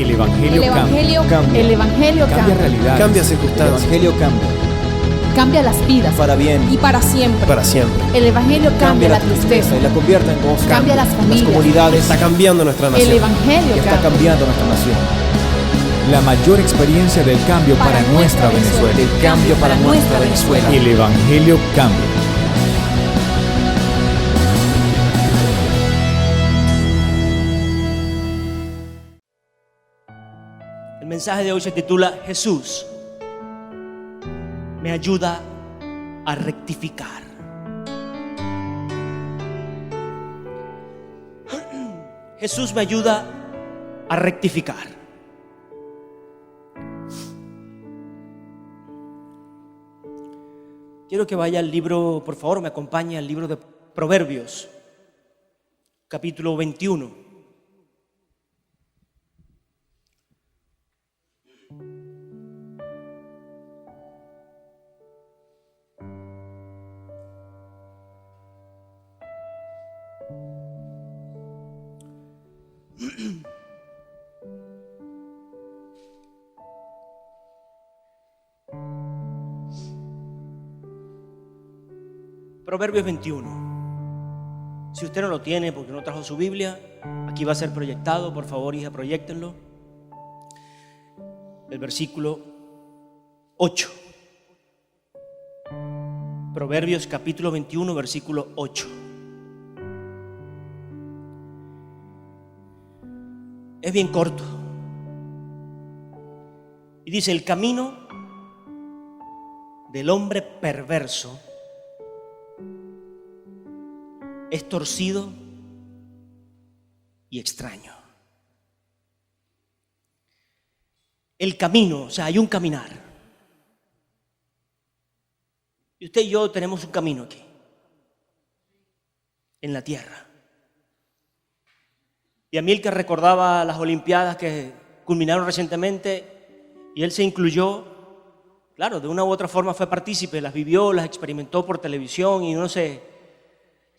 El Evangelio cambia. El Evangelio Cambia cambia. realidades. Cambia El circunstancias. Evangelio cambia. Cambia las vidas. Para bien. Y para siempre. Para siempre. El Evangelio cambia la tristeza. y la convierte en gozo. Cambia las familias. comunidades. Está cambiando nuestra El nación. Evangelio Y está cambia. cambiando nuestra nación. La mayor experiencia del cambio para nuestra Venezuela. El cambio para nuestra Venezuela. El Evangelio cambia. El mensaje de hoy se titula Jesús me ayuda a rectificar. Jesús me ayuda a rectificar. Quiero que vaya al libro, por favor, me acompañe al libro de Proverbios, capítulo 21. Proverbios 21. Si usted no lo tiene porque no trajo su Biblia, aquí va a ser proyectado. Por favor, hija, proyéctenlo. El versículo 8. Proverbios capítulo 21, versículo 8. Es bien corto. Y dice: el camino del hombre perverso es torcido y extraño. El camino, o sea, hay un caminar. Y usted y yo tenemos un camino aquí, en la tierra. Y a mí el que recordaba las Olimpiadas que culminaron recientemente, y él se incluyó, claro, de una u otra forma fue partícipe, las vivió, las experimentó por televisión, y uno se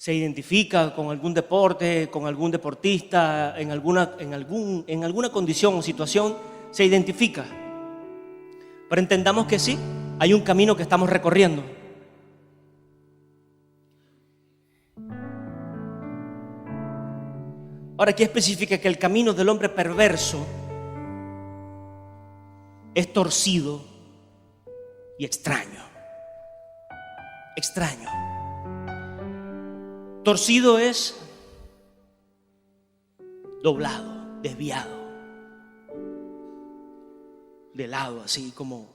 identifica con algún deporte, con algún deportista, en alguna condición o situación, se identifica. Pero entendamos que sí, hay un camino que estamos recorriendo. Ahora, aquí especifica que el camino del hombre perverso es torcido y extraño. Extraño. Torcido es doblado, desviado, de lado, así como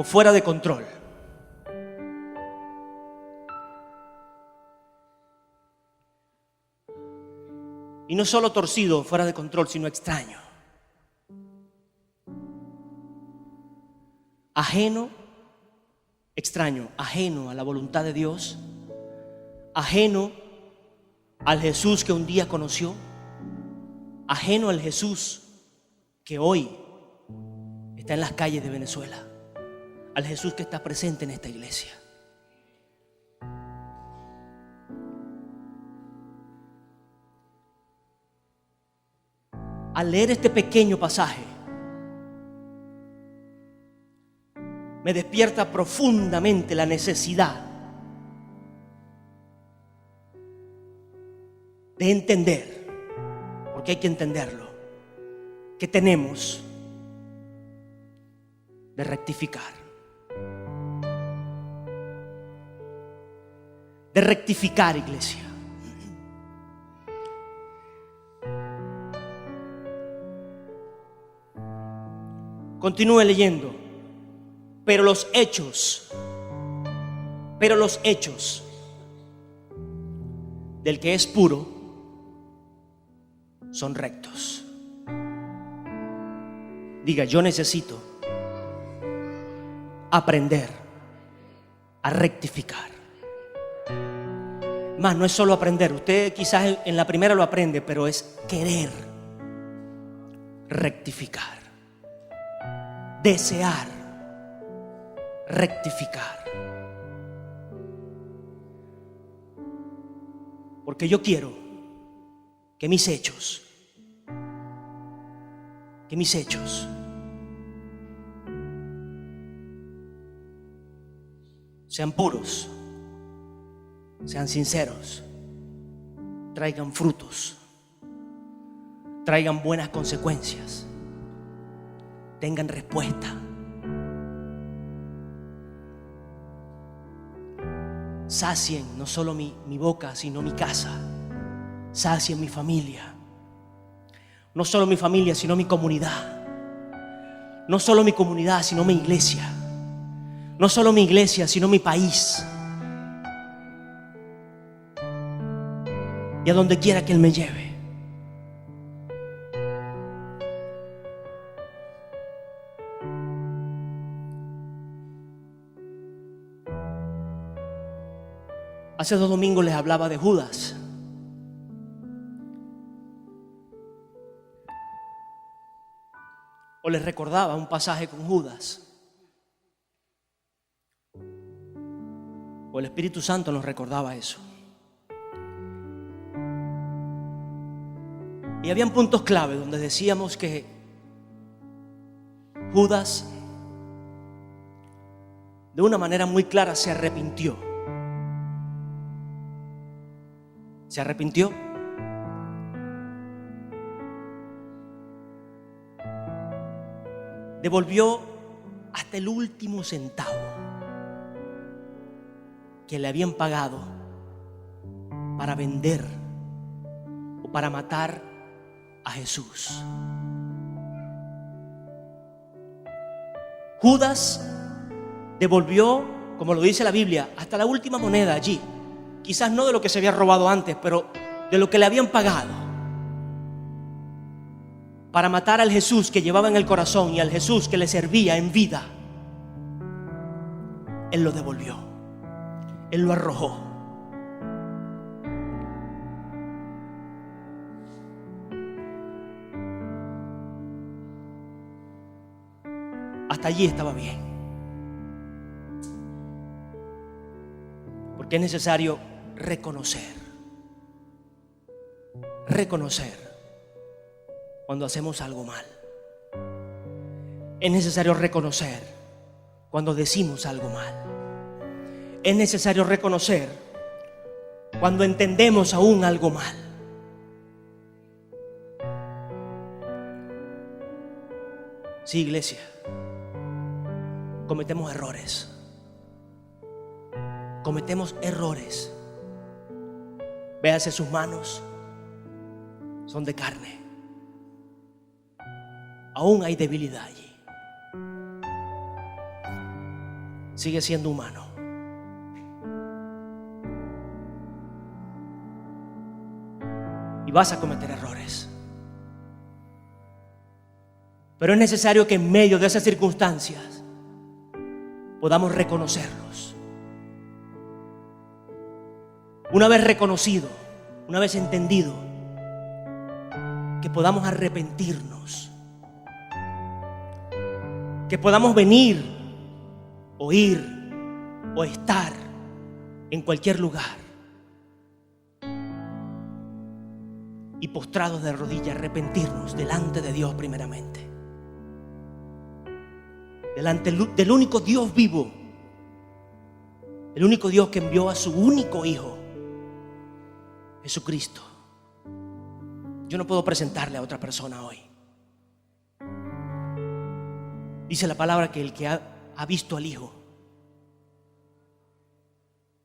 fuera de control. Y no solo torcido, fuera de control, sino extraño. Extraño, ajeno a la voluntad de Dios, ajeno al Jesús que un día conoció, ajeno al Jesús que hoy está en las calles de Venezuela, al Jesús que está presente en esta iglesia. Al leer este pequeño pasaje, me despierta profundamente la necesidad de entender, porque hay que entenderlo, que tenemos de rectificar. De rectificar, iglesia. Continúe leyendo. Pero los hechos del que es puro son rectos. Diga: yo necesito aprender a rectificar. Más, no es solo aprender. Usted quizás en la primera lo aprende, pero es querer rectificar, desear rectificar. Porque yo quiero que mis hechos sean puros, sean sinceros, traigan frutos, traigan buenas consecuencias, tengan respuesta. Sacien no solo mi boca, sino mi casa. Sacien mi familia. No solo mi familia, sino mi comunidad. No solo mi comunidad, sino mi iglesia. No solo mi iglesia, sino mi país. Y a donde quiera que Él me lleve. Hace 2 domingos les hablaba de Judas. O les recordaba un pasaje con Judas. O el Espíritu Santo nos recordaba eso. Y habían puntos clave donde decíamos que Judas de una manera muy clara se arrepintió. ¿Se arrepintió? Devolvió hasta el último centavo que le habían pagado para vender o para matar a Jesús. Judas devolvió, como lo dice la Biblia, hasta la última moneda allí. Quizás no de lo que se había robado antes, pero de lo que le habían pagado para matar al Jesús que llevaba en el corazón y al Jesús que le servía en vida. Él lo devolvió. Él lo arrojó. Hasta allí estaba bien. Porque es necesario reconocer cuando hacemos algo mal. Es necesario reconocer cuando decimos algo mal. Es necesario reconocer cuando entendemos aún algo mal. Sí, iglesia, cometemos errores. Cometemos errores. Véase sus manos, son de carne. Aún hay debilidad allí. Sigue siendo humano. Y vas a cometer errores. Pero es necesario que en medio de esas circunstancias podamos reconocerlos. Una vez reconocido, una vez entendido, que podamos arrepentirnos, que podamos venir, o ir, o estar en cualquier lugar y postrados de rodillas arrepentirnos delante de Dios primeramente, delante del único Dios vivo, el único Dios que envió a su único Hijo, Jesucristo. Yo no puedo presentarle a otra persona hoy. Dice la palabra que el que ha visto al Hijo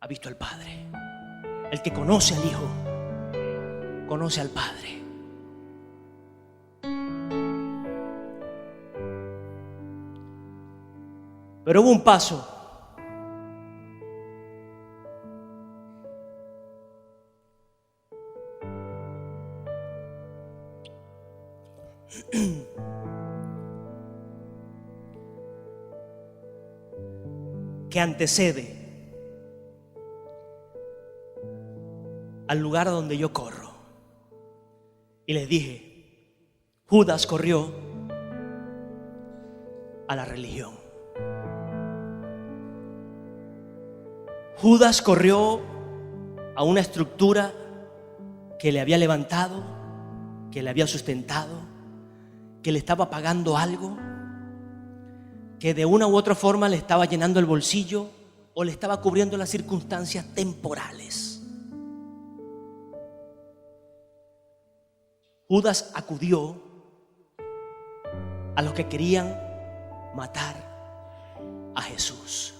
ha visto al Padre. El que conoce al Hijo conoce al Padre. Pero hubo un paso que antecede al lugar a donde yo corro. Y les dije, Judas corrió a la religión. Judas corrió a una estructura que le había levantado que le había sustentado, que le estaba pagando algo, que de una u otra forma le estaba llenando el bolsillo o le estaba cubriendo las circunstancias temporales. Judas acudió a los que querían matar a Jesús,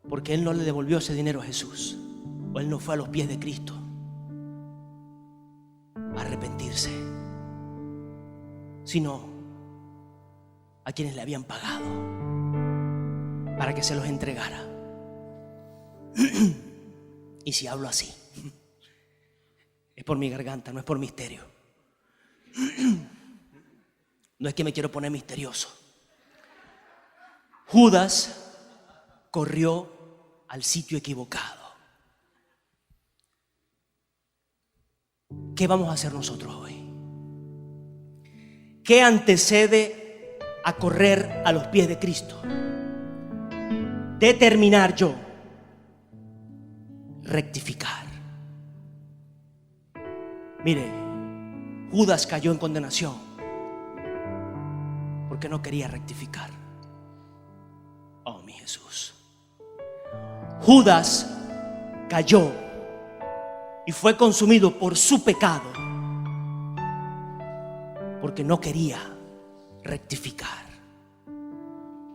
porque él no le devolvió ese dinero a Jesús, o él no fue a los pies de Cristo a arrepentirse, sino a quienes le habían pagado para que se los entregara. Y si hablo así, es por mi garganta, no es por misterio. No es que me quiero poner misterioso. Judas corrió al sitio equivocado. ¿Qué vamos a hacer nosotros hoy? ¿Qué antecede a correr a los pies de Cristo? Determinar yo, rectificar. Mire, Judas cayó en condenación porque no quería rectificar. Oh, mi Jesús. Judas cayó y fue consumido por su pecado porque no quería rectificar.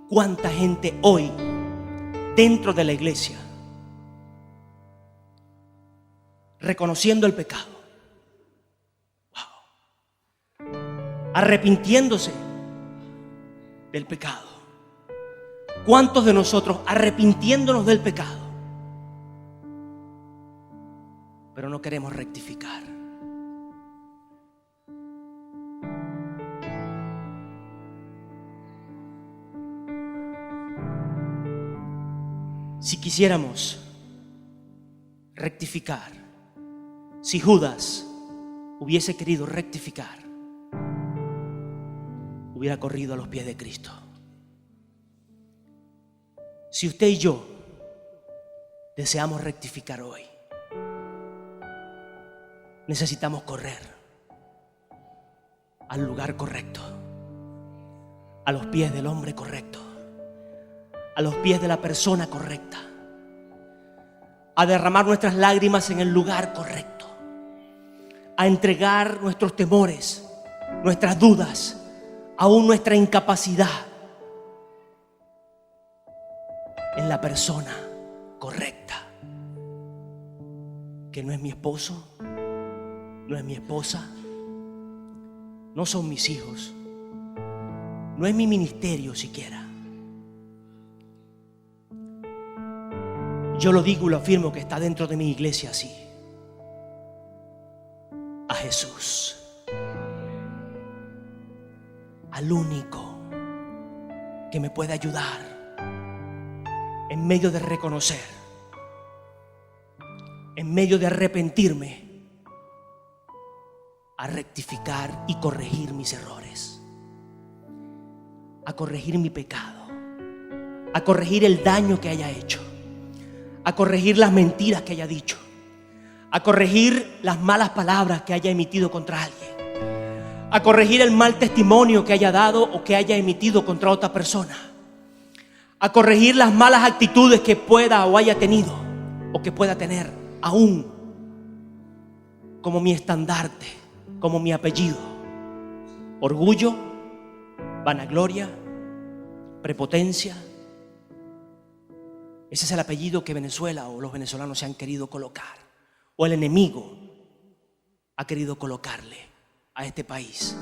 ¿Cuánta gente hoy dentro de la iglesia reconociendo el pecado, arrepintiéndose del pecado? ¿Cuántos de nosotros arrepintiéndonos del pecado, pero no queremos rectificar? Si quisiéramos rectificar, si Judas hubiese querido rectificar, hubiera corrido a los pies de Cristo. Si usted y yo deseamos rectificar hoy, necesitamos correr al lugar correcto, a los pies del hombre correcto, a los pies de la persona correcta, a derramar nuestras lágrimas en el lugar correcto, a entregar nuestros temores, nuestras dudas, aún nuestra incapacidad en la persona correcta, que no es mi esposo, no es mi esposa, no son mis hijos, no es mi ministerio siquiera. Yo lo digo y lo afirmo que está dentro de mi iglesia así. A Jesús, al único que me puede ayudar en medio de reconocer, en medio de arrepentirme, a rectificar y corregir mis errores, a corregir mi pecado, a corregir el daño que haya hecho, a corregir las mentiras que haya dicho, a corregir las malas palabras que haya emitido contra alguien, a corregir el mal testimonio que haya dado o que haya emitido contra otra persona, a corregir las malas actitudes que pueda o haya tenido o que pueda tener aún como mi estandarte, como mi apellido: orgullo, vanagloria, prepotencia. Ese es el apellido que Venezuela o los venezolanos se han querido colocar, o el enemigo ha querido colocarle a este país.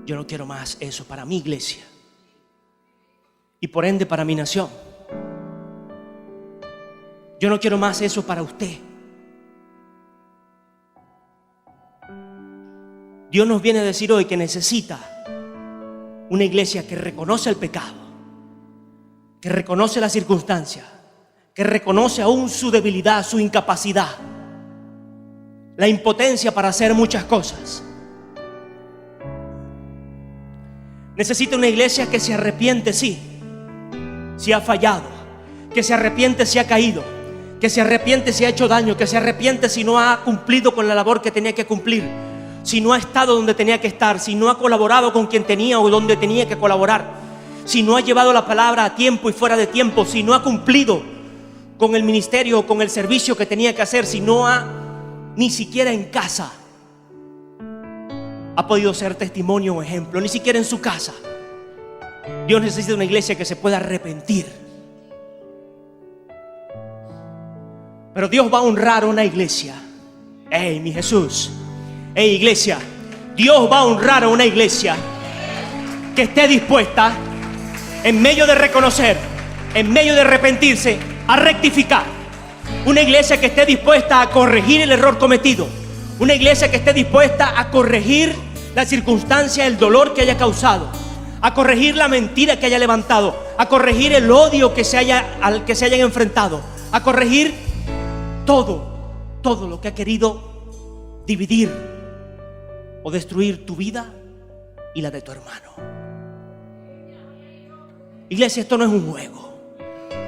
Yo no quiero más eso para mi iglesia y por ende para mi nación. Yo no quiero más eso para usted. Dios nos viene a decir hoy que necesita una iglesia que reconoce el pecado, que reconoce la circunstancia, que reconoce aún su debilidad, su incapacidad, la impotencia para hacer muchas cosas. Necesita una iglesia que se arrepiente, sí, si ha fallado, que se arrepiente si ha caído, que se arrepiente si ha hecho daño, que se arrepiente si no ha cumplido con la labor que tenía que cumplir, si no ha estado donde tenía que estar, si no ha colaborado con quien tenía o donde tenía que colaborar, si no ha llevado la palabra a tiempo y fuera de tiempo, si no ha cumplido con el ministerio o con el servicio que tenía que hacer, si no ha, ni siquiera en casa, ha podido ser testimonio o ejemplo, ni siquiera en su casa. Dios necesita una iglesia que se pueda arrepentir. Pero Dios va a honrar a una iglesia. ¡Ey, mi Jesús! ¡Ey, iglesia! Dios va a honrar a una iglesia que esté dispuesta, en medio de reconocer, en medio de arrepentirse, a rectificar. Una iglesia que esté dispuesta a corregir el error cometido. Una iglesia que esté dispuesta a corregir la circunstancia, el dolor que haya causado, a corregir la mentira que haya levantado, a corregir el odio al que se hayan enfrentado, a corregir todo lo que ha querido dividir o destruir tu vida y la de tu hermano. Iglesia, esto no es un juego.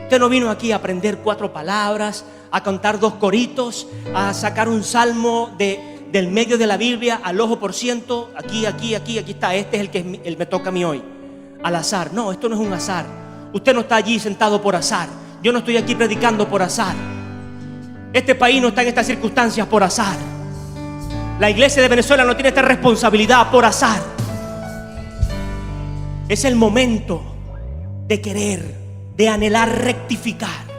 Usted no vino aquí a aprender 4 palabras, a cantar 2 coritos, a sacar un salmo del medio de la Biblia al ojo por ciento. Aquí está, este es el que me toca a mí hoy, al azar. No, esto no es un azar. Usted no está allí sentado por azar. Yo no estoy aquí predicando por azar. Este país no está en estas circunstancias por azar. La iglesia de Venezuela no tiene esta responsabilidad por azar. Es el momento de querer, de anhelar rectificar.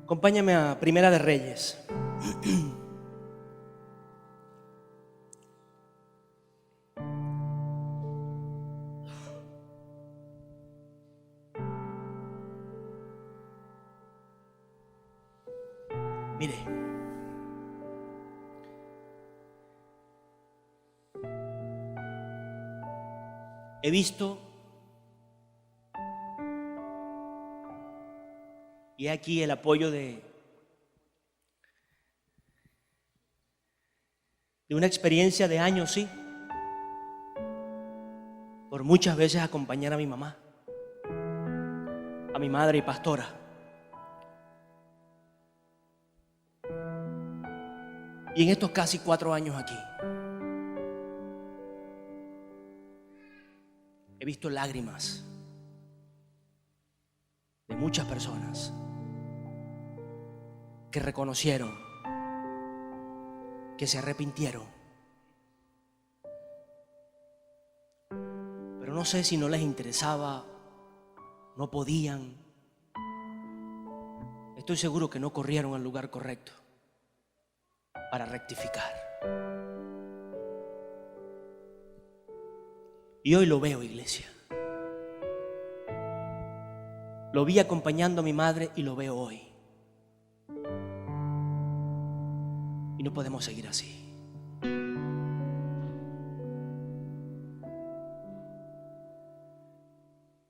Acompáñame a Primera de Reyes. Mire, he visto y aquí el apoyo de una experiencia de años, sí, por muchas veces acompañar a mi mamá, a mi madre y pastora. Y en estos casi 4 años aquí, he visto lágrimas de muchas personas que reconocieron, que se arrepintieron. Pero no sé si no les interesaba, no podían. Estoy seguro que no corrieron al lugar correcto para rectificar. Y hoy lo veo, iglesia. Lo vi acompañando a mi madre y lo veo hoy. Y no podemos seguir así.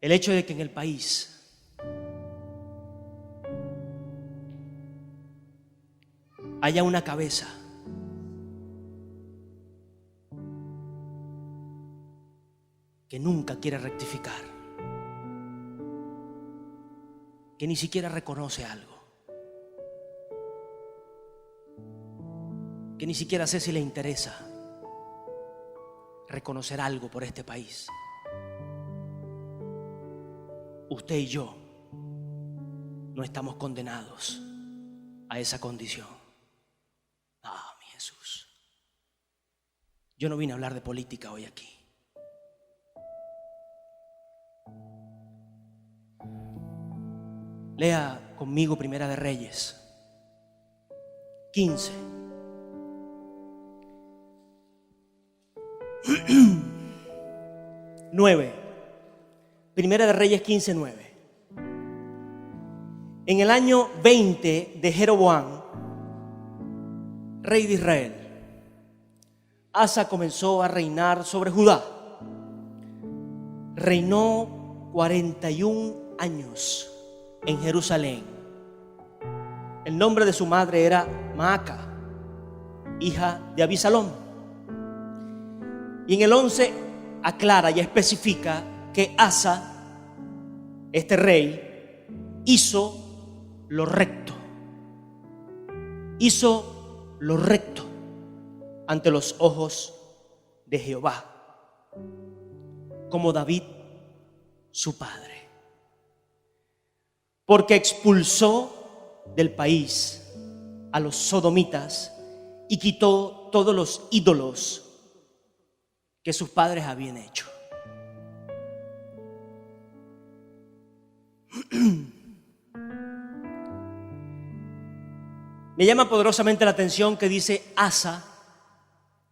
El hecho de que en el país haya una cabeza que nunca quiere rectificar, que ni siquiera reconoce algo, que ni siquiera sé si le interesa reconocer algo por este país. Usted y yo no estamos condenados a esa condición. Ah, mi Jesús. Yo no vine a hablar de política hoy aquí. Lea conmigo Primera de Reyes 15. Primera de Reyes 15:9. En el año 20 de Jeroboam, rey de Israel, Asa comenzó a reinar sobre Judá. reinó 41 años en Jerusalén. El nombre de su madre era Maaca, hija de Abisalom. Y en el 11 aclara y especifica que Asa, este rey, hizo lo recto. Hizo lo recto ante los ojos de Jehová, como David, su padre. Porque expulsó del país a los sodomitas y quitó todos los ídolos que sus padres habían hecho. Me llama poderosamente la atención que dice: Asa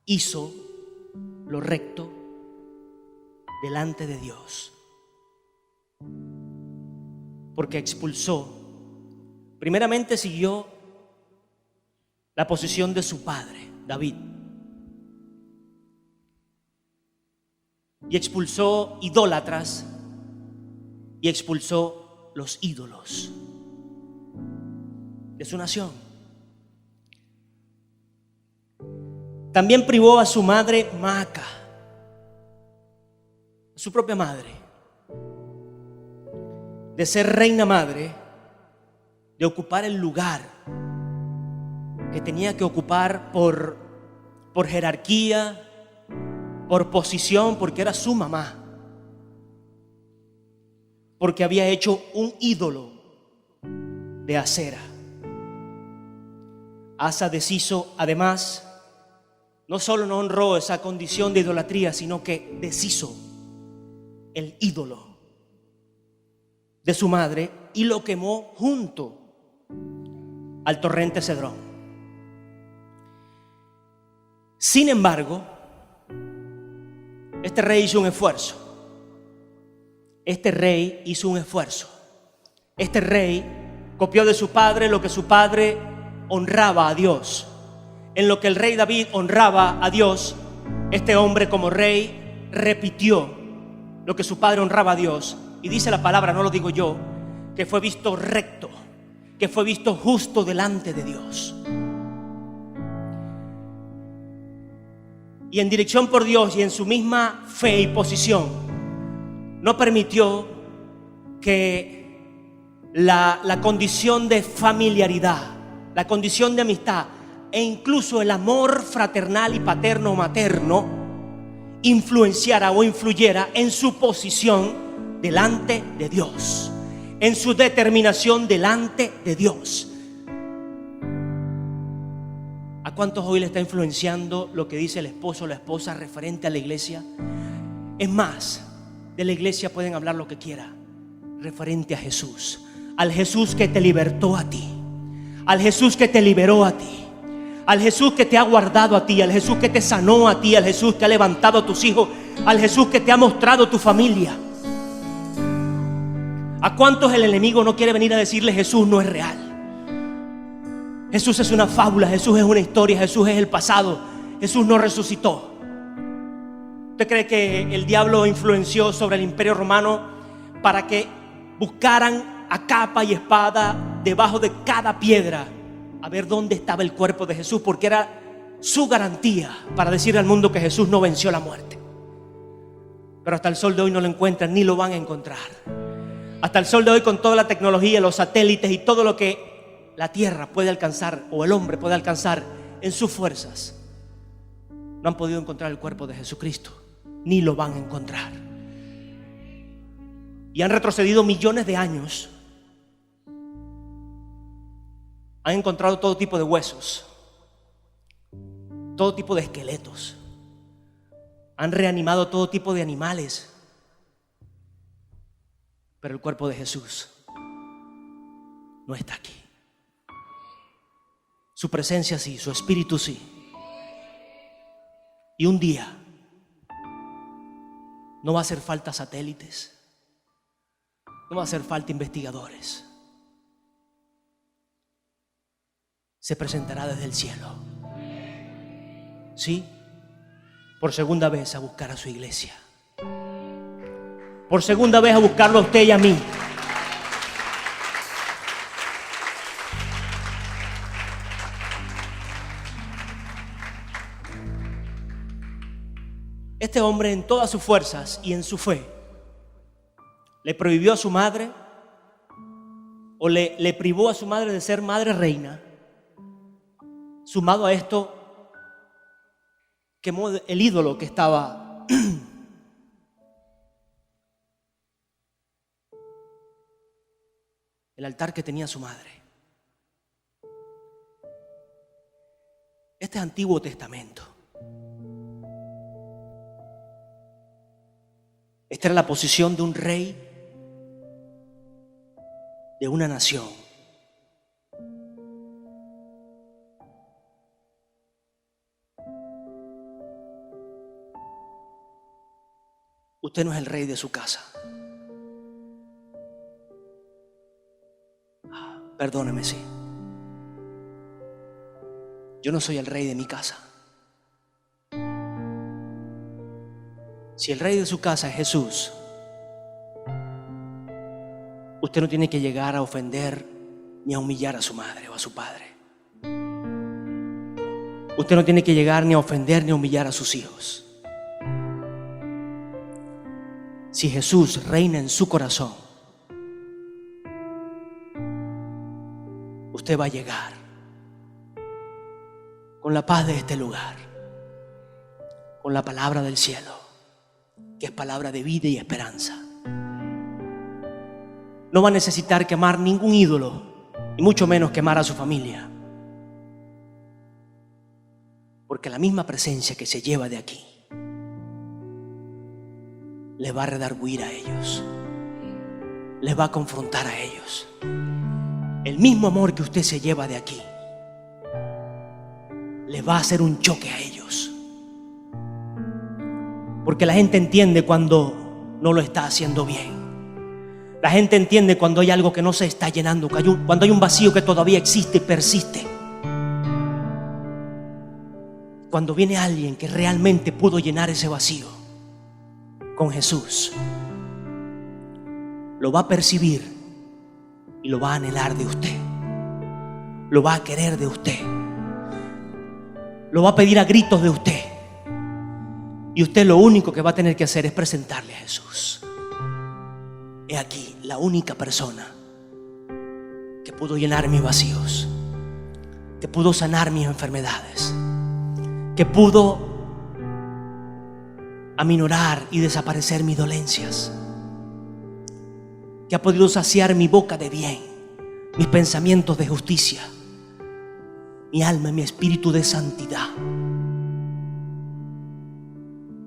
hizo lo recto delante de Dios. Porque expulsó, primeramente siguió la posición de su padre, David. Y expulsó idólatras y expulsó los ídolos de su nación. También privó a su madre Maaca, a su propia madre, de ser reina madre, de ocupar el lugar que tenía que ocupar por jerarquía, por posición, porque era su mamá, porque había hecho un ídolo de acera. Asa deshizo, además, no solo no honró esa condición de idolatría, sino que deshizo el ídolo de su madre y lo quemó junto al torrente Cedrón. Sin embargo, este rey hizo un esfuerzo. Este rey hizo un esfuerzo. Este rey copió de su padre lo que su padre honraba a Dios. En lo que el rey David honraba a Dios, este hombre como rey repitió lo que su padre honraba a Dios. Y dice la palabra, no lo digo yo, que fue visto recto, que fue visto justo delante de Dios. Y en dirección por Dios y en su misma fe y posición, no permitió que la condición de familiaridad, la condición de amistad e incluso el amor fraternal y paterno o materno influenciara o influyera en su posición delante de Dios, en su determinación delante de Dios. ¿A cuántos hoy le está influenciando lo que dice el esposo o la esposa referente a la iglesia? Es más, de la iglesia pueden hablar lo que quieran referente a Jesús, al Jesús que te libertó a ti, al Jesús que te liberó a ti, al Jesús que te ha guardado a ti, al Jesús que te sanó a ti, al Jesús que ha levantado a tus hijos, al Jesús que te ha mostrado tu familia. ¿A cuántos el enemigo no quiere venir a decirle Jesús no es real? Jesús es una fábula, Jesús es una historia, Jesús es el pasado, Jesús no resucitó. ¿Usted cree que el diablo influenció sobre el imperio romano para que buscaran a capa y espada debajo de cada piedra a ver dónde estaba el cuerpo de Jesús? Porque era su garantía para decirle al mundo que Jesús no venció la muerte. Pero hasta el sol de hoy no lo encuentran ni lo van a encontrar. Hasta el sol de hoy, con toda la tecnología, los satélites y todo lo que la tierra puede alcanzar o el hombre puede alcanzar en sus fuerzas, no han podido encontrar el cuerpo de Jesucristo, ni lo van a encontrar. Y han retrocedido millones de años. Han encontrado todo tipo de huesos, todo tipo de esqueletos. Han reanimado todo tipo de animales. Pero el cuerpo de Jesús no está aquí. Su presencia sí, su espíritu sí. Y un día no va a hacer falta satélites, no va a hacer falta investigadores. Se presentará desde el cielo, sí, por segunda vez a buscar a su iglesia. por segunda vez a buscarlo a usted y a mí. Este hombre, en todas sus fuerzas y en su fe, le prohibió a su madre o le privó a su madre de ser madre reina. Sumado a esto, quemó el ídolo que estaba el altar que tenía su madre. Este es Antiguo Testamento. Esta era la posición de un rey de una nación. Usted no es el rey de su casa. Perdóneme, sí. Yo no soy el rey de mi casa. Si el rey de su casa es Jesús, usted no tiene que llegar a ofender ni a humillar a su madre o a su padre. Usted no tiene que llegar ni a ofender ni a humillar a sus hijos. Si Jesús reina en su corazón, usted va a llegar con la paz de este lugar, con la palabra del cielo, que es palabra de vida y esperanza. No va a necesitar quemar ningún ídolo, y mucho menos quemar a su familia, porque la misma presencia que se lleva de aquí les va a redarguir a ellos, les va a confrontar a ellos. El mismo amor que usted se lleva de aquí les va a hacer un choque a ellos, porque la gente entiende cuando no lo está haciendo bien. La gente entiende cuando hay algo que no se está llenando, cuando hay un vacío que todavía existe y persiste. Cuando viene alguien que realmente pudo llenar ese vacío con Jesús, lo va a percibir y lo va a anhelar de usted, lo va a querer de usted, lo va a pedir a gritos de usted, y usted lo único que va a tener que hacer es presentarle a Jesús. He aquí la única persona que pudo llenar mis vacíos, que pudo sanar mis enfermedades, que pudo aminorar y desaparecer mis dolencias, que ha podido saciar mi boca de bien, mis pensamientos de justicia, mi alma y mi espíritu de santidad,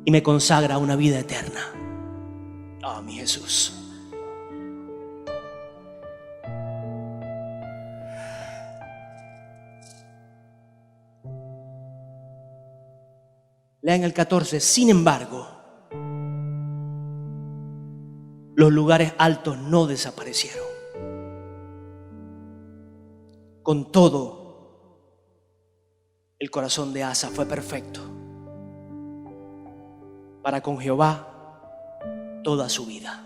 y me consagra a una vida eterna. Oh, mi Jesús. Lean el 14. Sin embargo, los lugares altos no desaparecieron. Con todo, el corazón de Asa fue perfecto para con Jehová toda su vida.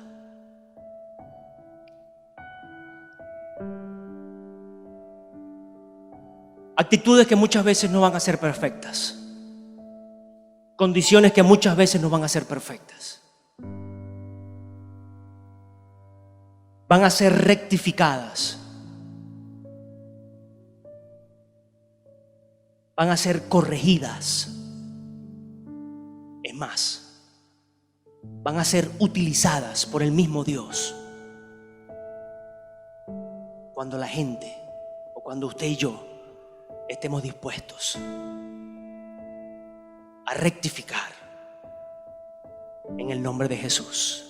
Actitudes que muchas veces no van a ser perfectas. Condiciones que muchas veces no van a ser perfectas. Van a ser rectificadas. Van a ser corregidas. Es más, van a ser utilizadas por el mismo Dios cuando la gente, o cuando usted y yo estemos dispuestos a rectificar en el nombre de Jesús.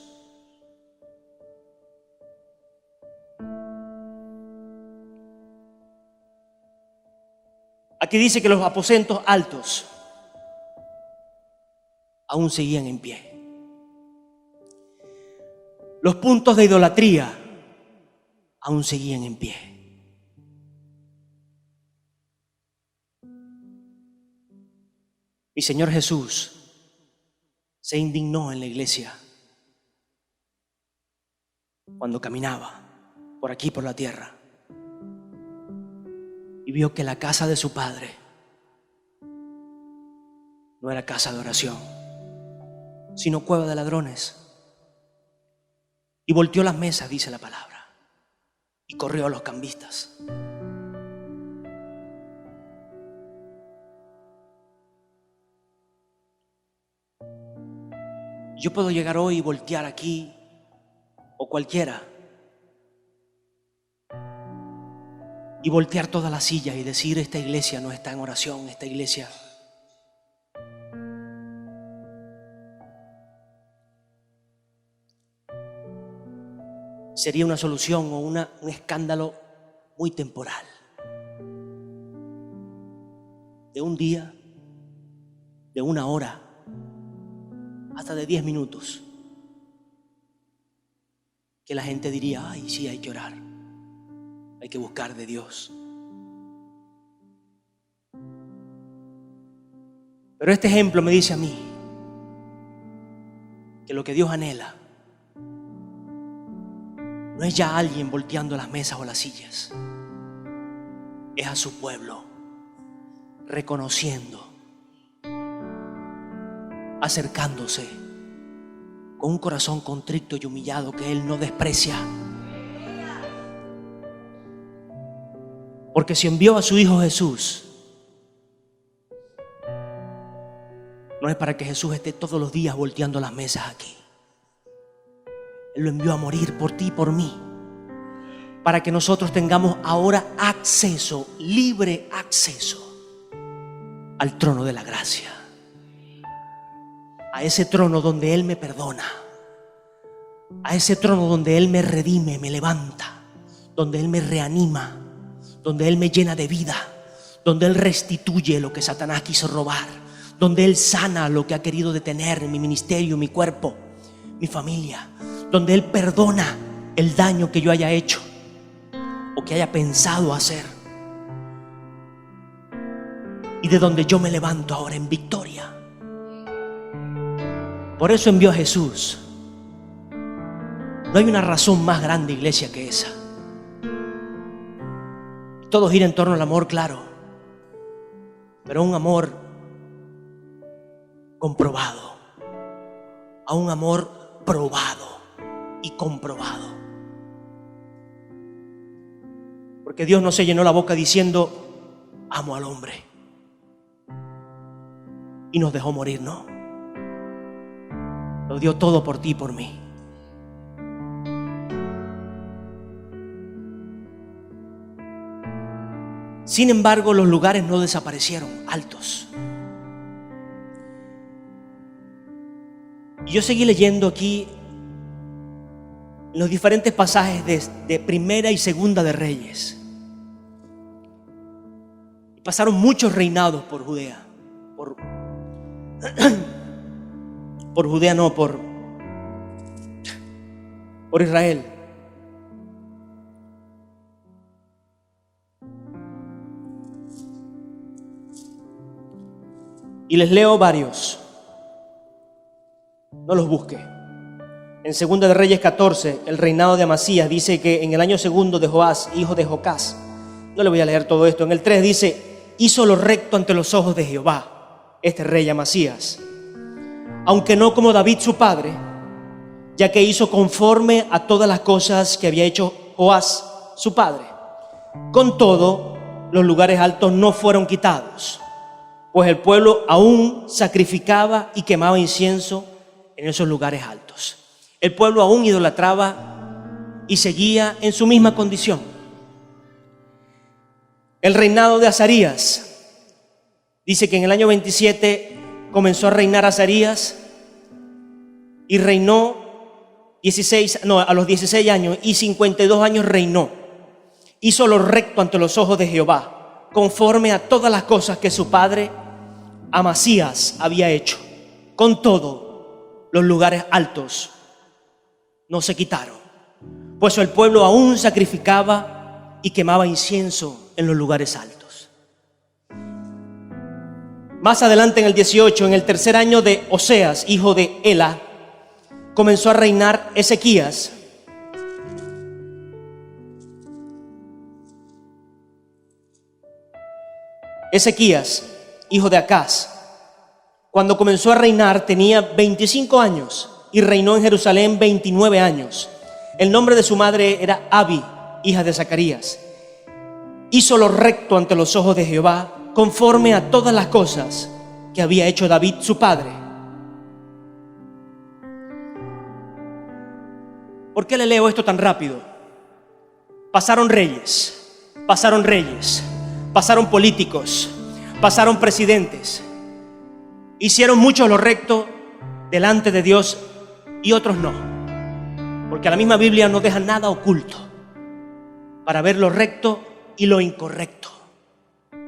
Aquí dice que los aposentos altos aún seguían en pie. Los puntos de idolatría aún seguían en pie. Mi Señor Jesús se indignó en la iglesia cuando caminaba por aquí, por la tierra, y vio que la casa de su padre no era casa de oración, sino cueva de ladrones. Y volteó las mesas, dice la palabra, y corrió a los cambistas. Yo puedo llegar hoy y voltear aquí, o cualquiera, y voltear todas las sillas y decir: esta iglesia no está en oración, esta iglesia. Sería una solución o un escándalo muy temporal, de un día, de una hora, hasta de 10 minutos, que la gente diría: ay, sí, hay que orar, hay que buscar de Dios. Pero este ejemplo me dice a mí que lo que Dios anhela no es ya alguien volteando las mesas o las sillas, es a su pueblo reconociendo, acercándose con un corazón contrito y humillado que Él no desprecia. Porque si envió a su Hijo Jesús, no es para que Jesús esté todos los días volteando las mesas aquí. Él lo envió a morir por ti y por mí, para que nosotros tengamos ahora acceso, libre acceso al trono de la gracia, a ese trono donde Él me perdona, a ese trono donde Él me redime, me levanta, donde Él me reanima, donde Él me llena de vida, donde Él restituye lo que Satanás quiso robar, donde Él sana lo que ha querido detener en mi ministerio, mi cuerpo, mi familia, donde Él perdona el daño que yo haya hecho o que haya pensado hacer, y de donde yo me levanto ahora en victoria. Por eso envió a Jesús. No hay una razón más grande, iglesia, que esa. Todo gira en torno al amor, claro, pero un amor comprobado, a un amor probado y comprobado. Porque Dios no se llenó la boca diciendo: amo al hombre, y nos dejó morir, no. Lo dio todo por ti y por mí. Sin embargo, los lugares no desaparecieron, altos. Y yo seguí leyendo aquí los diferentes pasajes de Primera y Segunda de Reyes. Y pasaron muchos reinados por Judea. Por Judea no, por Israel. Y les leo varios. No los busque. En Segunda de Reyes 14, el reinado de Amasías, dice que en el año segundo de Joás, hijo de Jocás, no le voy a leer todo esto. En el 3 dice: hizo lo recto ante los ojos de Jehová, este rey Amasías, aunque no como David su padre, ya que hizo conforme a todas las cosas que había hecho Joás su padre. Con todo, los lugares altos no fueron quitados, pues el pueblo aún sacrificaba y quemaba incienso en esos lugares altos. El pueblo aún idolatraba y seguía en su misma condición. El reinado de Azarías, dice que en el año 27 comenzó a reinar Azarías y reinó a los 16 años y 52 años reinó. Hizo lo recto ante los ojos de Jehová, conforme a todas las cosas que su padre Amasías había hecho. Con todo, los lugares altos no se quitaron, pues el pueblo aún sacrificaba y quemaba incienso en los lugares altos. Más adelante, en el 18, en el tercer año de Oseas, hijo de Ela, comenzó a reinar Ezequías Ezequías, hijo de Acaz, cuando comenzó a reinar tenía 25 años y reinó en Jerusalén 29 años. El nombre de su madre era Abi, hija de Zacarías. Hizo lo recto ante los ojos de Jehová, conforme a todas las cosas que había hecho David su padre. ¿Por qué le leo esto tan rápido? Pasaron reyes, pasaron políticos, pasaron presidentes. Hicieron mucho lo recto delante de Dios y otros no. Porque la misma Biblia no deja nada oculto para ver lo recto y lo incorrecto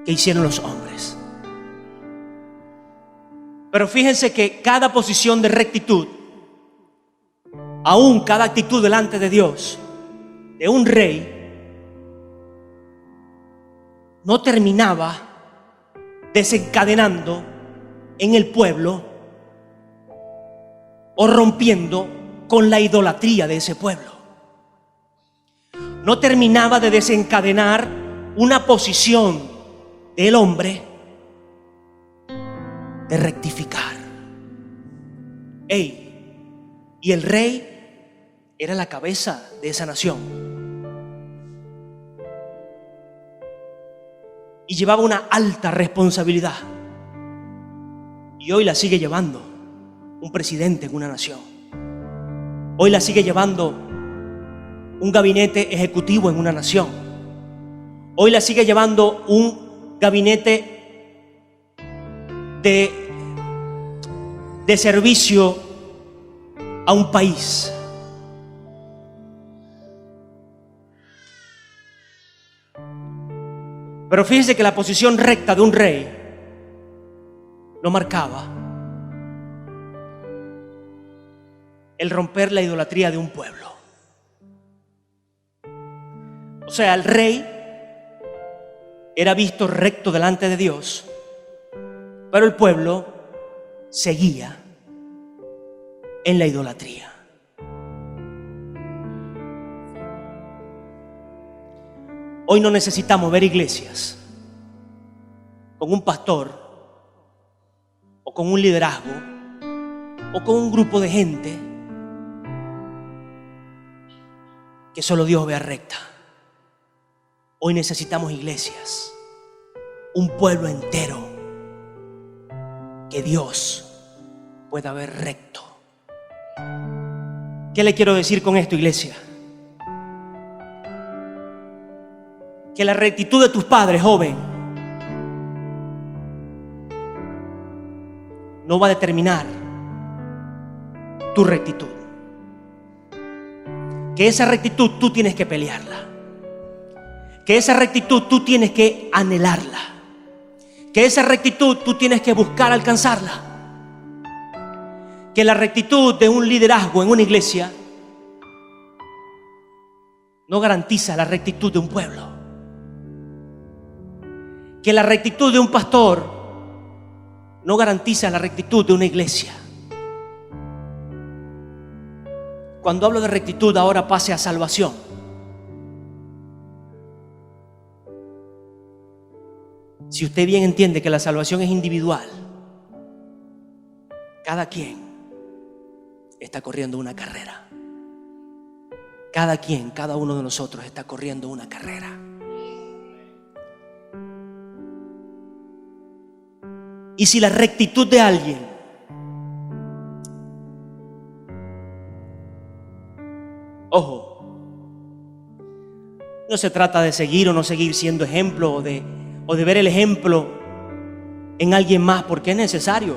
que hicieron los hombres. Pero fíjense que cada posición de rectitud, aún cada actitud delante de Dios de un rey, no terminaba desencadenando en el pueblo o rompiendo con la idolatría de ese pueblo. No terminaba de desencadenar una posición del hombre de rectificar. Y el rey era la cabeza de esa nación. Y llevaba una alta responsabilidad. Y hoy la sigue llevando un presidente en una nación. Hoy la sigue llevando un gabinete ejecutivo en una nación. Hoy la sigue llevando un gabinete de servicio a un país. Pero fíjense que la posición recta de un rey no marcaba el romper la idolatría de un pueblo. O sea, el rey era visto recto delante de Dios, pero el pueblo seguía en la idolatría. Hoy no necesitamos ver iglesias con un pastor o con un liderazgo o con un grupo de gente que solo Dios vea recta. Hoy necesitamos iglesias, un pueblo entero que Dios pueda ver recto. ¿Qué le quiero decir con esto, iglesia? Que la rectitud de tus padres, joven, no va a determinar tu rectitud. Que esa rectitud tú tienes que pelearla. Que esa rectitud tú tienes que anhelarla. Que esa rectitud tú tienes que buscar alcanzarla. Que la rectitud de un liderazgo en una iglesia no garantiza la rectitud de un pueblo. Que la rectitud de un pastor no garantiza la rectitud de una iglesia. Cuando hablo de rectitud, ahora pase a salvación. Si usted bien entiende que la salvación es individual, cada quien está corriendo una carrera. Cada uno de nosotros está corriendo una carrera. Y si la rectitud de alguien ojo, no se trata de seguir o no seguir siendo ejemplo o de ver el ejemplo en alguien más, porque es necesario.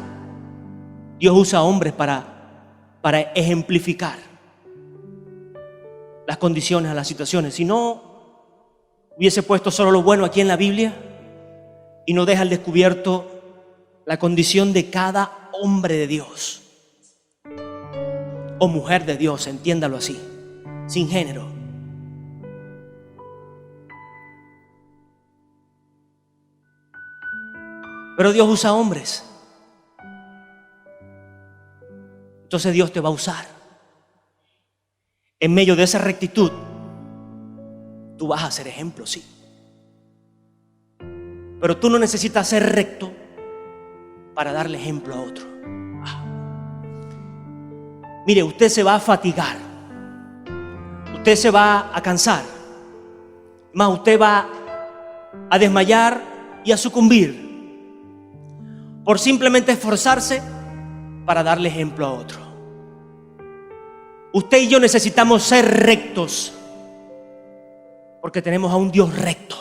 Dios usa hombres para ejemplificar las condiciones, las situaciones. Si no, hubiese puesto solo lo bueno aquí en la Biblia y no deja al descubierto la condición de cada hombre de Dios o mujer de Dios, entiéndalo así, sin género. Pero Dios usa hombres. Entonces Dios te va a usar. En medio de esa rectitud, tú vas a ser ejemplo, sí. Pero tú no necesitas ser recto para darle ejemplo a otro. Mire, usted se va a fatigar, usted se va a cansar, más usted va a desmayar y a sucumbir por simplemente esforzarse para darle ejemplo a otro. Usted y yo necesitamos ser rectos porque tenemos a un Dios recto.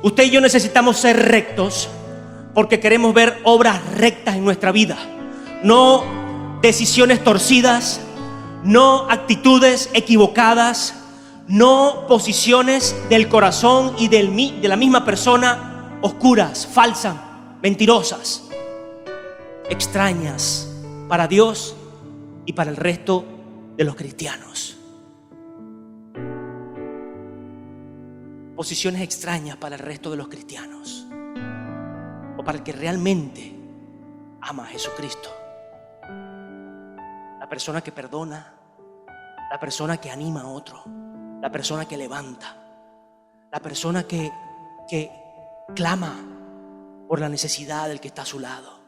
Usted y yo necesitamos ser rectos porque queremos ver obras rectas en nuestra vida, no decisiones torcidas, no actitudes equivocadas, no posiciones del corazón y de la misma persona oscuras, falsas, mentirosas, extrañas para Dios y para el resto de los cristianos. Posiciones extrañas para el resto de los cristianos o para el que realmente ama a Jesucristo. La persona que perdona, la persona que anima a otro, la persona que levanta, la persona que clama por la necesidad del que está a su lado,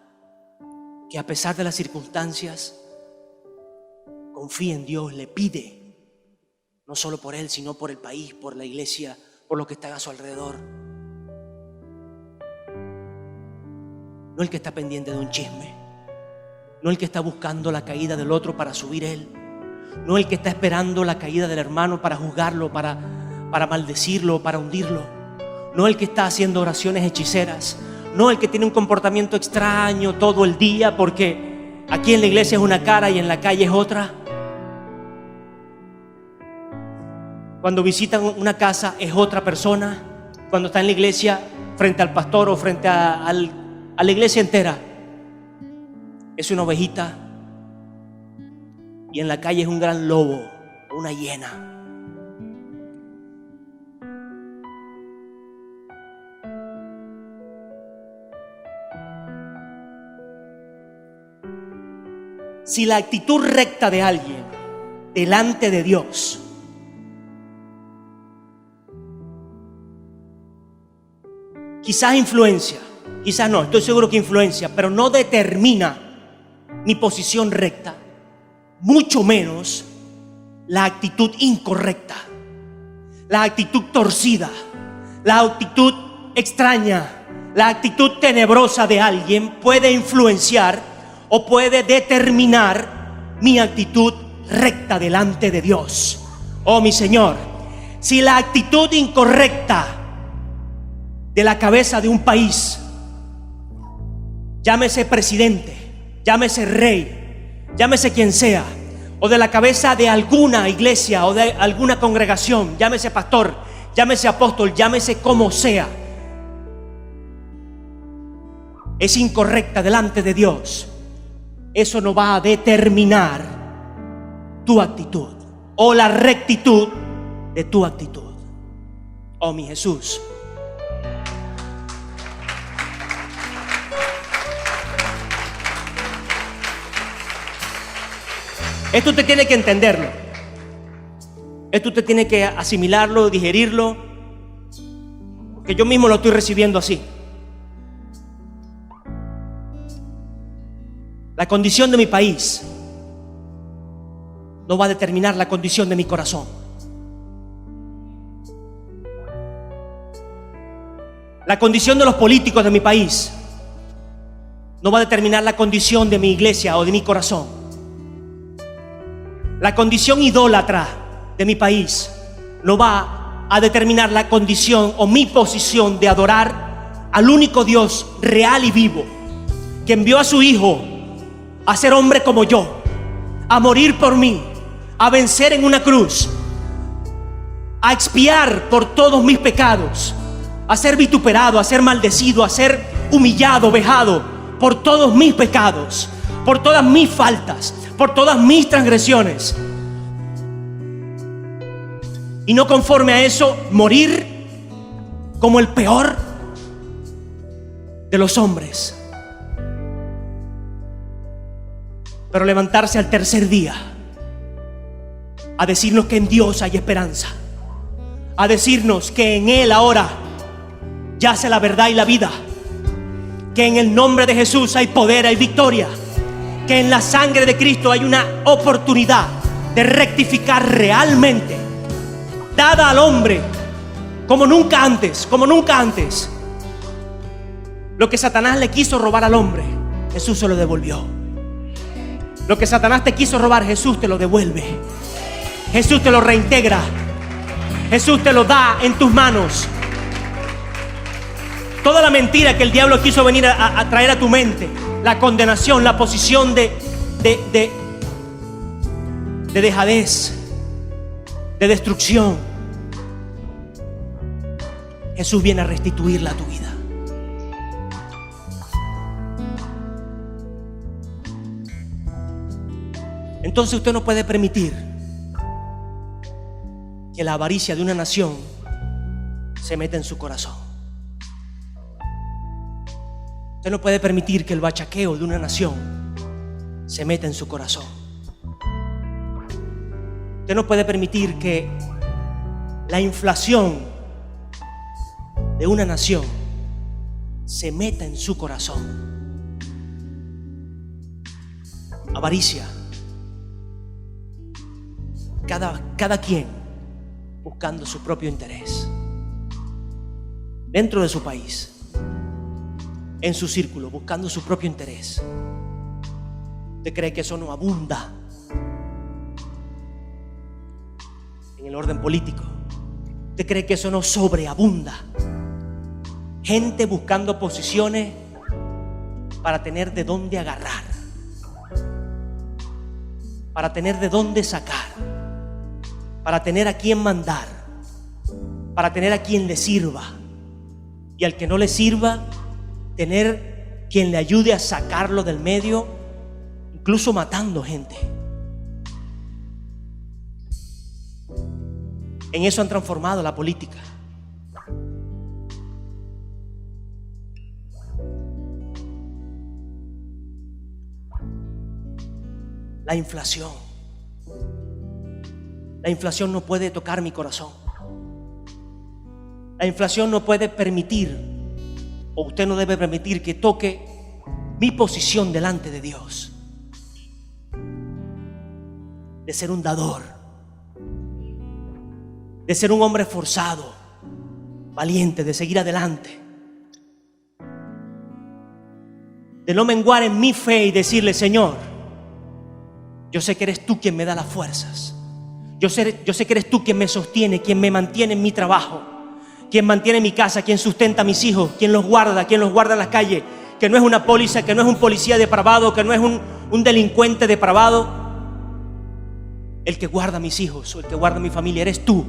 que a pesar de las circunstancias confía en Dios, le pide, no solo por él, sino por el país, por la iglesia, por lo que está a su alrededor. No el que está pendiente de un chisme, no el que está buscando la caída del otro para subir él, no el que está esperando la caída del hermano para juzgarlo, para maldecirlo, para hundirlo, no el que está haciendo oraciones hechiceras, no el que tiene un comportamiento extraño todo el día porque aquí en la iglesia es una cara y en la calle es otra. Cuando visitan una casa es otra persona, cuando está en la iglesia frente al pastor o frente a la iglesia entera es una ovejita y en la calle es un gran lobo, una hiena. Si la actitud recta de alguien delante de Dios quizás influencia, quizás no, estoy seguro que influencia, pero no determina mi posición recta, mucho menos la actitud incorrecta, la actitud torcida, la actitud extraña, la actitud tenebrosa de alguien puede influenciar o puede determinar mi actitud recta delante de Dios. Oh, mi Señor, si la actitud incorrecta de la cabeza de un país, llámese presidente, llámese rey, llámese quien sea, o de la cabeza de alguna iglesia o de alguna congregación, llámese pastor, llámese apóstol, llámese como sea, es incorrecta delante de Dios, eso no va a determinar tu actitud o la rectitud de tu actitud. Oh, mi Jesús. Esto usted tiene que entenderlo. Esto usted tiene que asimilarlo, digerirlo, porque yo mismo lo estoy recibiendo así. La condición de mi país no va a determinar la condición de mi corazón. La condición de los políticos de mi país no va a determinar la condición de mi iglesia o de mi corazón. La condición idólatra de mi país no va a determinar la condición o mi posición de adorar al único Dios real y vivo, que envió a su Hijo a ser hombre como yo, a morir por mí, a vencer en una cruz, a expiar por todos mis pecados, a ser vituperado, a ser maldecido, a ser humillado, vejado por todos mis pecados, por todas mis faltas, por todas mis transgresiones. Y no conforme a eso, morir como el peor de los hombres, pero levantarse al tercer día a decirnos que en Dios hay esperanza, a decirnos que en Él ahora yace la verdad y la vida, que en el nombre de Jesús hay poder, hay victoria, que en la sangre de Cristo hay una oportunidad de rectificar realmente, dada al hombre como nunca antes, como nunca antes. Lo que Satanás le quiso robar al hombre, Jesús se lo devolvió. Lo que Satanás te quiso robar, Jesús te lo devuelve. Jesús te lo reintegra. Jesús te lo da en tus manos. Toda la mentira que el diablo quiso venir a traer a tu mente, la condenación, la posición de dejadez, de destrucción, Jesús viene a restituirla a tu vida. Entonces usted no puede permitir que la avaricia de una nación se meta en su corazón. Usted no puede permitir que el bachaqueo de una nación se meta en su corazón. Usted no puede permitir que la inflación de una nación se meta en su corazón. Avaricia. Cada quien buscando su propio interés dentro de su país, en su círculo, buscando su propio interés. ¿Usted cree que eso no abunda en el orden político? ¿Usted cree que eso no sobreabunda? Gente buscando posiciones para tener de dónde agarrar, para tener de dónde sacar, para tener a quien mandar, para tener a quien le sirva, y al que no le sirva, tener quien le ayude a sacarlo del medio, incluso matando gente. En eso han transformado la política. La inflación. La inflación no puede tocar mi corazón. La inflación no puede permitir, o usted no debe permitir que toque mi posición delante de Dios, de ser un dador, de ser un hombre esforzado, valiente, de seguir adelante, de no menguar en mi fe y decirle: Señor, yo sé que eres tú quien me da las fuerzas. Yo sé que eres tú quien me sostiene, quien me mantiene en mi trabajo, quien mantiene mi casa, quien sustenta a mis hijos, quien los guarda en las calles, que no es una póliza, que no es un policía depravado, que no es un delincuente depravado. El que guarda a mis hijos o el que guarda a mi familia eres tú.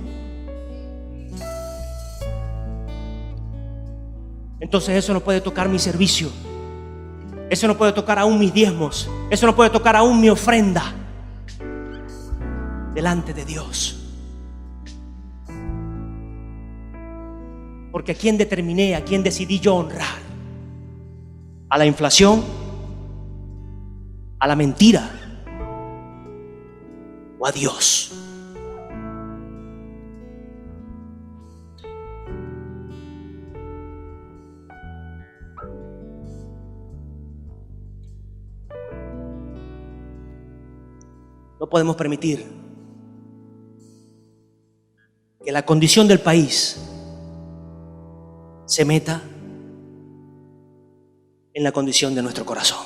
Entonces eso no puede tocar mi servicio, eso no puede tocar aún mis diezmos, eso no puede tocar aún mi ofrenda delante de Dios. Porque ¿a quién determiné, a quién decidí yo honrar? ¿A la inflación? ¿A la mentira? ¿O a Dios? No podemos permitir que la condición del país se meta en la condición de nuestro corazón,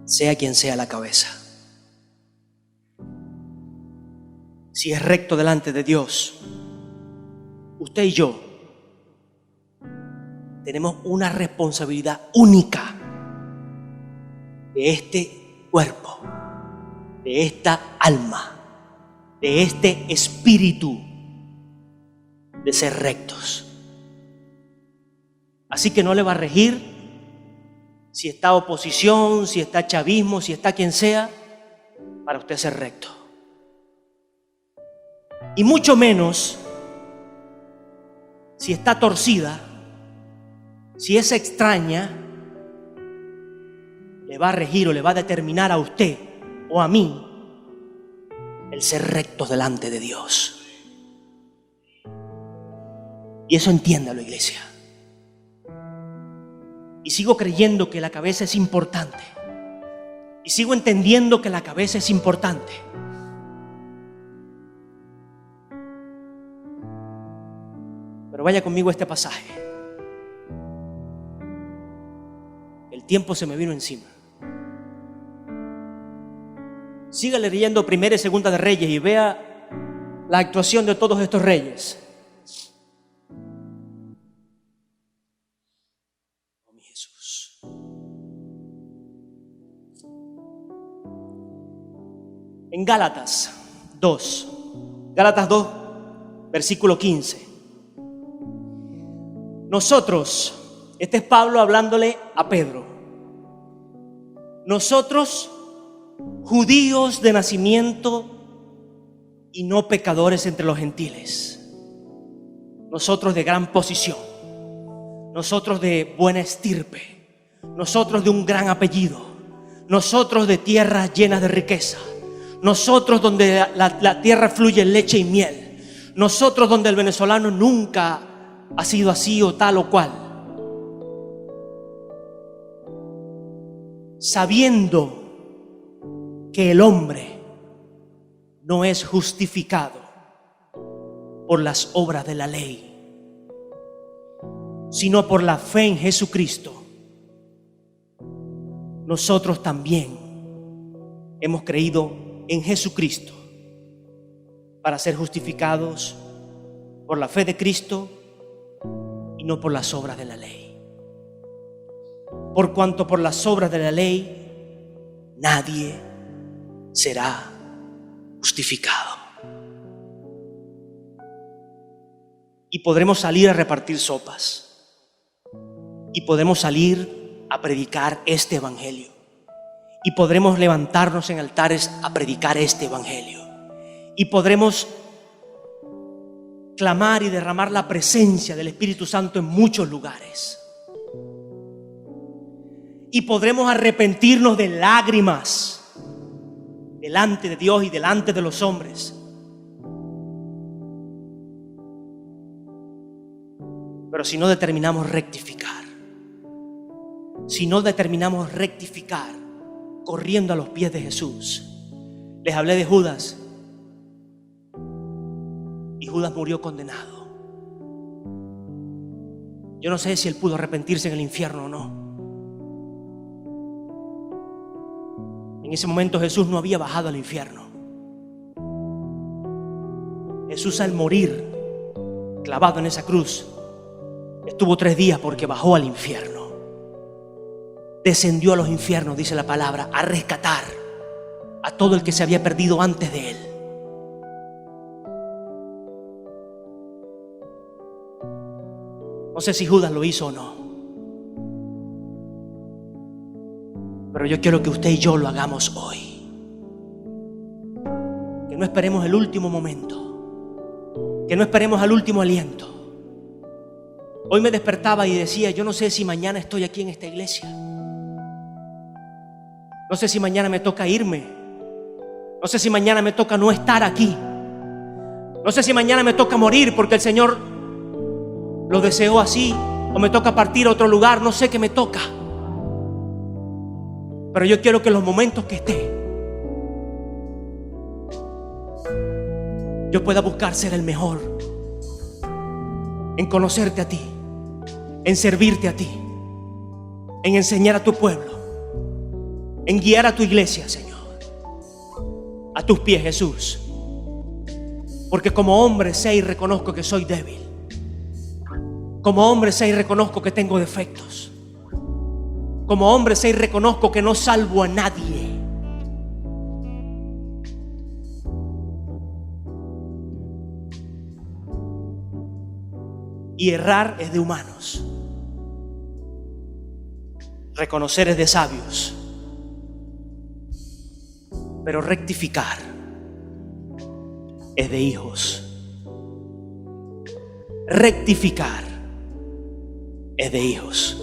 sea quien sea la cabeza. Si es recto delante de Dios, usted y yo tenemos una responsabilidad única de este cuerpo, de esta alma, de este espíritu, de ser rectos. Así que no le va a regir si está oposición, si está chavismo, si está quien sea, para usted ser recto. Y mucho menos si está torcida, si es extraña, le va a regir o le va a determinar a usted o a mí el ser rectos delante de Dios. Y eso entiéndalo, iglesia. Y sigo creyendo que la cabeza es importante. Y sigo entendiendo que la cabeza es importante. Pero vaya conmigo a este pasaje. El tiempo se me vino encima. Siga leyendo Primera y Segunda de Reyes y vea la actuación de todos estos reyes. Oh, mi Jesús. En Gálatas 2, versículo 15. Nosotros, este es Pablo hablándole a Pedro. Nosotros, judíos de nacimiento y no pecadores entre los gentiles. Nosotros de gran posición. Nosotros de buena estirpe. Nosotros de un gran apellido. Nosotros de tierras llenas de riqueza. Nosotros donde la tierra fluye leche y miel. Nosotros donde el venezolano nunca ha sido así o tal o cual. Sabiendo que el hombre no es justificado por las obras de la ley, sino por la fe en Jesucristo. Nosotros también hemos creído en Jesucristo para ser justificados por la fe de Cristo y no por las obras de la ley. Por cuanto por las obras de la ley nadie será justificado. Y podremos salir a repartir sopas. Y podemos salir a predicar este evangelio. Y podremos levantarnos en altares a predicar este evangelio. Y podremos clamar y derramar la presencia del Espíritu Santo en muchos lugares. Y podremos arrepentirnos de lágrimas delante de Dios y delante de los hombres. Pero si no determinamos rectificar, corriendo a los pies de Jesús. Les hablé de Judas y Judas murió condenado. Yo no sé si él pudo arrepentirse en el infierno o no. En ese momento Jesús no había bajado al infierno. Jesús, al morir clavado en esa cruz, estuvo 3 días porque bajó al infierno. Descendió a los infiernos, dice la palabra, a rescatar a todo el que se había perdido antes de él. No sé si Judas lo hizo o no, pero yo quiero que usted y yo lo hagamos hoy. Que no esperemos el último momento, que no esperemos al último aliento. Hoy me despertaba y decía, yo no sé si mañana estoy aquí en esta iglesia. No sé si mañana me toca irme. No sé si mañana me toca no estar aquí. No sé si mañana me toca morir porque el Señor lo deseó así, o me toca partir a otro lugar. No sé qué me toca. Pero yo quiero que en los momentos que esté, yo pueda buscar ser el mejor en conocerte a ti, en servirte a ti, en enseñar a tu pueblo, en guiar a tu iglesia, Señor, a tus pies, Jesús. Porque como hombre sé y reconozco que soy débil. Como hombre sé y reconozco que tengo defectos. Como hombre sé y reconozco que no salvo a nadie. Y errar es de humanos. Reconocer es de sabios. Pero rectificar es de hijos. Rectificar es de hijos.